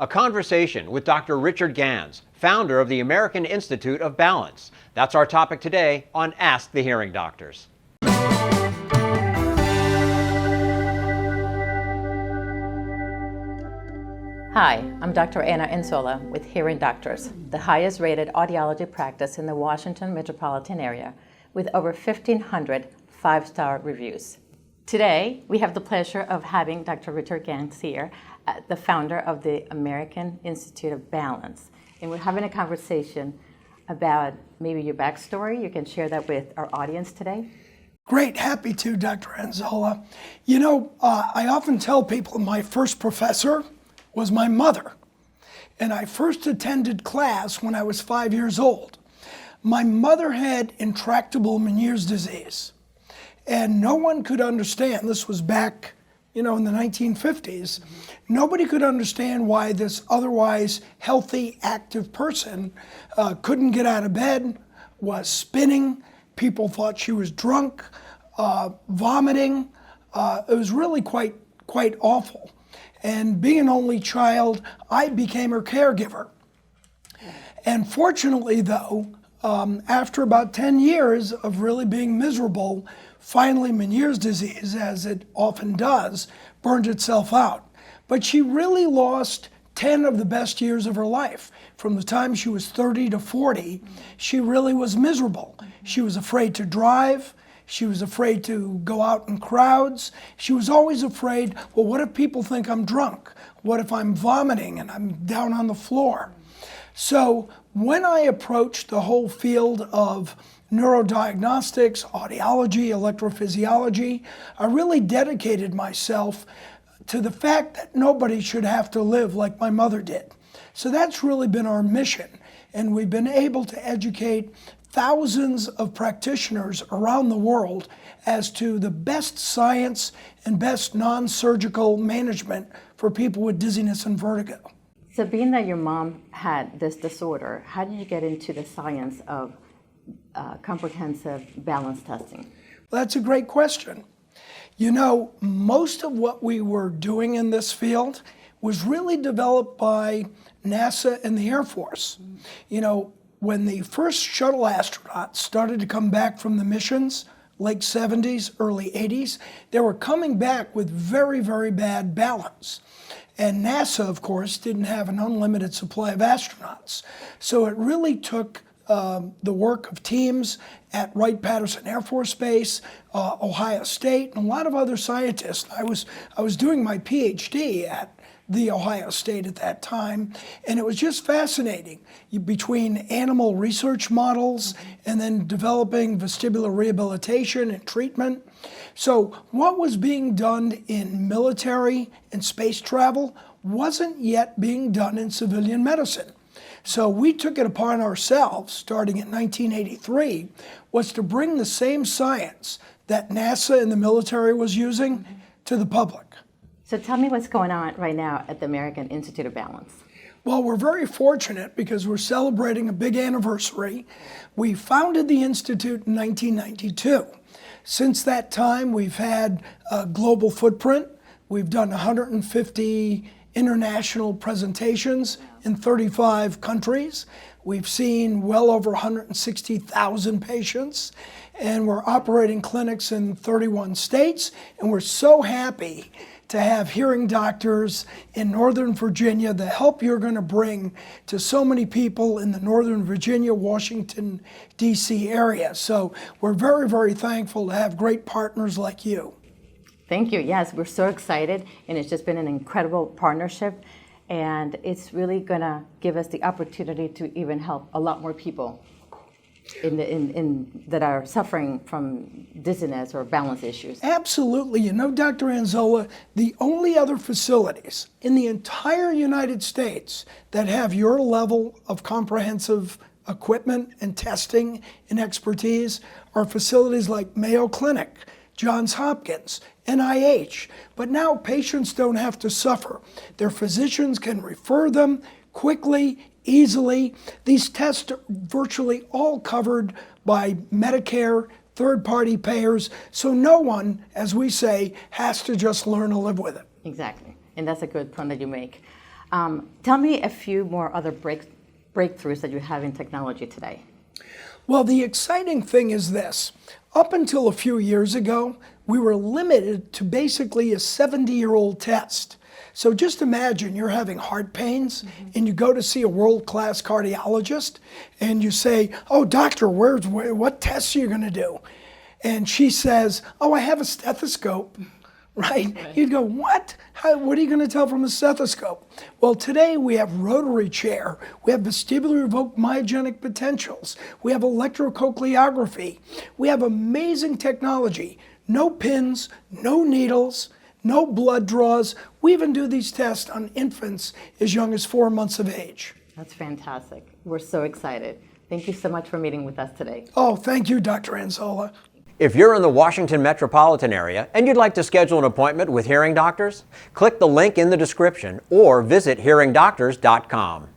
a conversation with Dr. Richard Gans, founder of the American Institute of Balance. That's our topic today on Ask the Hearing Doctors. Hi, I'm Dr. Anna Insola with Hearing Doctors, the highest rated audiology practice in the Washington metropolitan area with over 1,500 five-star reviews. Today, we have the pleasure of having Dr. Richard Gans here, the founder of the American Institute of Balance. And we're having a conversation about maybe your backstory. You can share that with our audience today. Great, happy to, Dr. Anzola. You know, I often tell people my first professor was my mother. And I first attended class when I was 5 years old. My mother had intractable Meniere's disease. And no one could understand, this was back, in the 1950s, nobody could understand why this otherwise healthy, active person couldn't get out of bed, was spinning. People thought she was drunk, vomiting. It was really quite awful. And being an only child, I became her caregiver. And fortunately, though, after about 10 years of really being miserable, finally Meniere's disease, as it often does, burned itself out. But she really lost 10 of the best years of her life. From the time she was 30 to 40, she really was miserable. She was afraid to drive. She was afraid to go out in crowds. She was always afraid, well, what if people think I'm drunk? What if I'm vomiting and I'm down on the floor? So when I approached the whole field of neurodiagnostics, audiology, electrophysiology, I really dedicated myself to the fact that nobody should have to live like my mother did. So that's really been our mission. And we've been able to educate thousands of practitioners around the world as to the best science and best non-surgical management for people with dizziness and vertigo. So being that your mom had this disorder, how did you get into the science of comprehensive balance testing? Well, that's a great question. You know, most of what we were doing in this field was really developed by NASA and the Air Force. You know, when the first shuttle astronauts started to come back from the missions, late 70s, early 80s, they were coming back with very, very bad balance. And NASA, of course, didn't have an unlimited supply of astronauts. So it really took the work of teams at Wright-Patterson Air Force Base, Ohio State, and a lot of other scientists. I was doing my PhD at the Ohio State at that time, and it was just fascinating between animal research models and then developing vestibular rehabilitation and treatment. So what was being done in military and space travel wasn't yet being done in civilian medicine. So we took it upon ourselves, starting in 1983, was to bring the same science that NASA and the military was using to the public. So tell me what's going on right now at the American Institute of Balance. Well, we're very fortunate because we're celebrating a big anniversary. We founded the Institute in 1992. Since that time, we've had a global footprint. We've done 150 international presentations in 35 countries. We've seen well over 160,000 patients, and we're operating clinics in 31 states, and we're so happy to have hearing doctors in Northern Virginia, the help you're going to bring to so many people in the Northern Virginia, Washington, D.C. area. So we're very, very thankful to have great partners like you. Thank you. Yes, we're so excited, and it's just been an incredible partnership, and it's really going to give us the opportunity to even help a lot more people that are suffering from dizziness or balance issues. Absolutely. You know, Dr. Anzola, the only other facilities in the entire United States that have your level of comprehensive equipment and testing and expertise are facilities like Mayo Clinic, Johns Hopkins, NIH. But now patients don't have to suffer. Their physicians can refer them quickly, easily. These tests are virtually all covered by Medicare, third-party payers, so no one, as we say, has to just learn to live with it. Exactly, and that's a good point that you make. Tell me a few more other breakthroughs that you have in technology today. Well, the exciting thing is this. Up until a few years ago, we were limited to basically a 70-year-old test. So just imagine you're having heart pains and you go to see a world-class cardiologist and you say, "Oh, doctor, what tests are you going to do?" And she says, "Oh, I have a stethoscope." Right? You'd go, "What? What are you going to tell from a stethoscope?" Well, today we have rotary chair, we have vestibular evoked myogenic potentials, we have electrocochleography, we have amazing technology. No pins, no needles, no blood draws. We even do these tests on infants as young as 4 months of age. That's fantastic. We're so excited. Thank you so much for meeting with us today. Oh, thank you, Dr. Anzola. If you're in the Washington metropolitan area and you'd like to schedule an appointment with hearing doctors, click the link in the description or visit hearingdoctors.com.